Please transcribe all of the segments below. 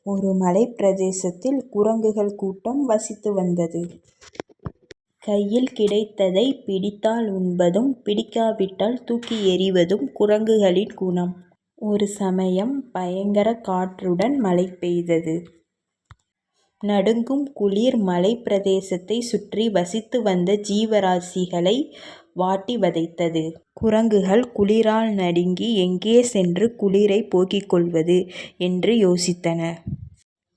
ஒரு மலைப்பிரதேசத்தில் குரங்குகள் கூட்டம் வசித்து வந்தது. கையில் கிடைத்ததை பிடித்தால் உண்பதும் பிடிக்காவிட்டால் தூக்கி எறிவதும் குரங்குகளின் குணம். ஒரு சமயம் பயங்கர காற்றுடன் மழை பெய்தது. நடுங்கும் குளிர் மலைப்பிரதேசத்தை சுற்றி வசித்து வந்த ஜீவராசிகளை வாட்டி வதைத்தது. குரங்குகள் குளிரால் நடுங்கி எங்கே சென்று குளிரை போக்கிக் கொள்வது என்று யோசித்தன.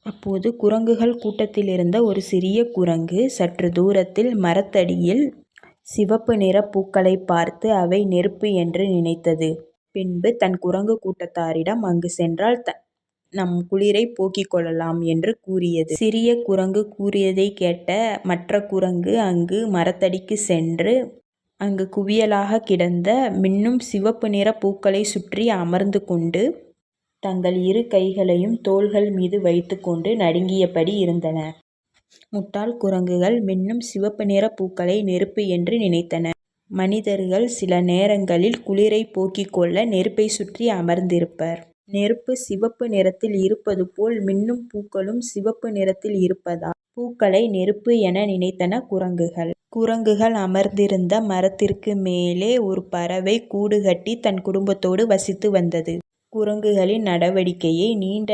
அப்போது குரங்குகள் கூட்டத்திலிருந்த ஒரு சிறிய குரங்கு சற்று தூரத்தில் மரத்தடியில் சிவப்பு நிற பூக்களை பார்த்து அவை நெருப்பு என்று நினைத்தது. பின்பு தன் குரங்கு கூட்டத்தாரிடம் அங்கு சென்றால் நம் குளிரை போக்கிக் கொள்ளலாம் என்று கூறியது. சிறிய குரங்கு கூறியதை கேட்ட மற்ற குரங்கு அங்கு மரத்தடிக்கு சென்று அங்கு குவியலாக கிடந்த மின்னும் சிவப்பு நிற பூக்களை சுற்றி அமர்ந்து கொண்டு தங்கள் இரு கைகளையும் தோள்கள் மீது வைத்துக்கொண்டு நடுங்கியபடி இருந்தன. முட்டாள் குரங்குகள் மின்னும் சிவப்பு நிற பூக்களை நெருப்பு என்று நினைத்தன. மனிதர்கள் சில நேரங்களில் குளிரை போக்கிக் கொள்ள நெருப்பை சுற்றி அமர்ந்திருப்பர். நெருப்பு சிவப்பு நிறத்தில் இருப்பது போல் மின்னும் பூக்களும் சிவப்பு நிறத்தில் இருப்பதால் பூக்களை நெருப்பு என நினைத்தன குரங்குகள். குரங்குகள் அமர்ந்திருந்த மரத்திற்கு மேலே ஒரு பறவை கூடு கட்டி தன் குடும்பத்தோடு வசித்து வந்தது. குரங்குகளின் நடவடிக்கையை நீண்ட